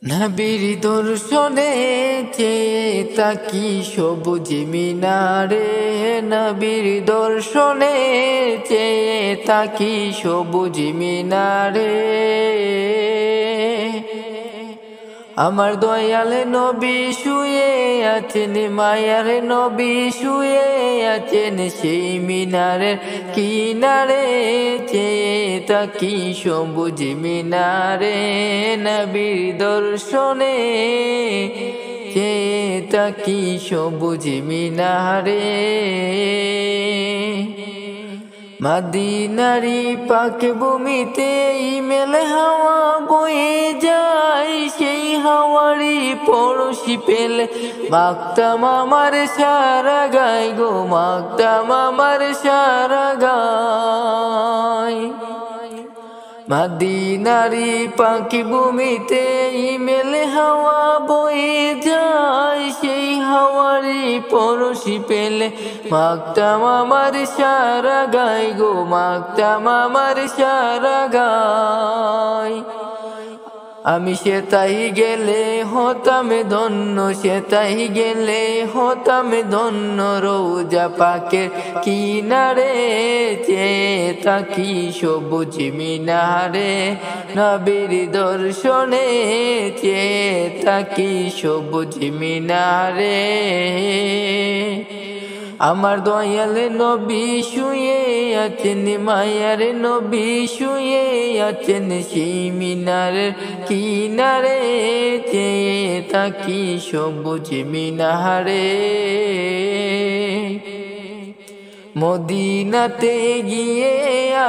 নবীর দর্শনে চেয়ে তাকি সবুজ মিনারে, নবীর দর্শনে চেয়ে তাকি সবুজ মিনারে। আমার দয়াল নবী শুয়ে আছেন, মায়ার নবী শুয়ে আছেন সেই মিনারের কিনারে, চেয়ে তাকি সবুজ মিনারে। নবীর দর্শনে চেয়ে তাকি সবুজ মিনারে। মদিনারি পাক ভূমিতে ইমেল হাওয়া বয়ে যায়, সেই হাওয়ারি পড়শি পেলে মাগতাম আমার সারা গায় গো, মাগতাম আমার সারা গায়। মদিনারি পাক ভূমিতে ইমেল হাওয়া বয়ে যায়, সেই হাওয়ারি পড়শি পেলে মাগতাম আমার সারা গায় গো, মাগতাম আমার সারা গায়। আমি সেতাই গেলে হতাম ধন্য, সেতাই গেলে হতাম ধন্য, রোজা পাকের কিনারে চেয়ে তাকি সবুজ মিনারে। নবীর দর্শনে চেয়ে তাকি সবুজ মিনারে। আমার দয়াল নবী শুয়ে আছেন, মায়ার নবী শুয়ে আছেন সেই মিনারের কিনারে, চেয়ে তাকি সবুজ মিনারে। মদিনাতে গিয়ে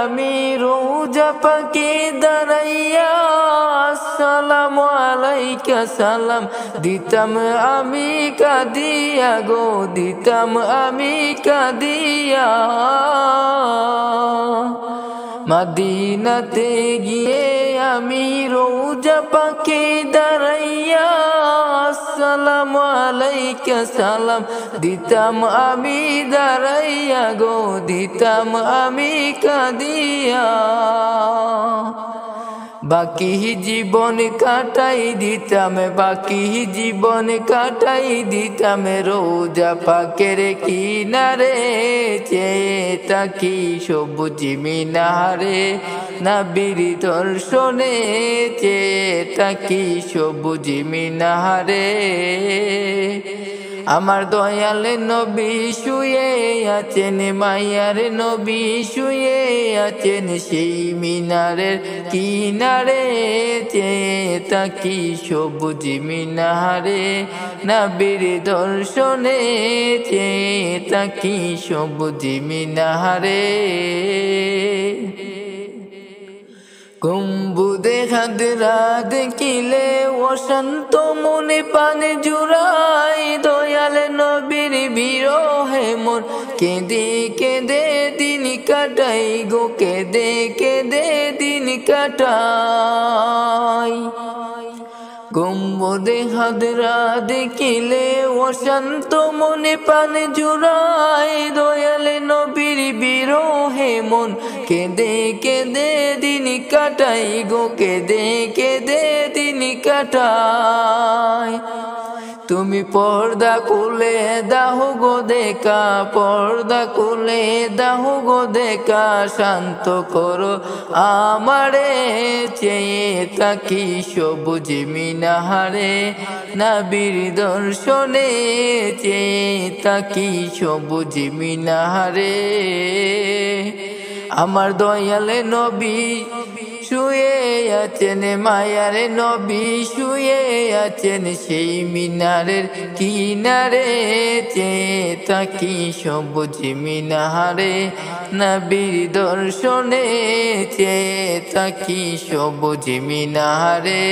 আমি রোজা পাকে দাঁড়াইয়া আসসালামু আলাইকা সালাম দিতাম আমি কাঁদিয়া গো, দিতাম আমি কাঁদিয়া। মদিনাতে গিয়ে আমি রোজা পাকে দাঁড়াইয়া আসসালামু আলাইকা সালাম দিতাম আমি দাঁড়াইয়া গো, দিতাম আমি কাঁদিয়া। বাকি জীবন কাটাই দিতাম, বাকি জীবন কাটাই দিতাম রোজা পাকের কিনারে, চেয়ে তাকি সবুজ মিনারে। নবীর দর্শনে চেয়ে তাকি সবুজ মিনারে। আমার দয়াল নবী শুয়ে আছেন, মায়ার নবী শুয়ে আছেন সেই মিনারের কিনারে, চেয়ে তাকি সবুজ মিনারে। নবীর দর্শনে চেয়ে তাকি সবুজ মিনারে। গম্বুদে হাদরা দেখিলে অশান্ত মনে পানে জুড়াই, দয়াল নবীর বিরহে মন কেঁদে কেঁদে দিন কাটাই গো, কেঁদে কেঁদে দিন কাটাই। গম্বুদে হাদরা দেখিলে অশান্ত মনে পানে জুড়াই, দয়াল নবীর বিরহে মন কেঁদে কেঁদে দিন কাটাই গো, কেঁদে কেঁদে দিন কাটাই। তুমি পর্দা খুলে দাও গো দেখা, পর্দা খুলে দাও গো দেখা, শান্ত করো আমারে চেয়ে তাকি সবুজ মিনারে। নবীর দর্শনে চেয়ে তাকি সবুজ মিনারে। আমার দয়াল নবী শুয়ে আছেন, মায়ার নবী শুয়ে আছেন সেই মিনারের কিনারে, চেয়ে তাকি সবুজ মিনারে। নবীর দর্শনে চেয়ে তাকি সবুজ মিনারে।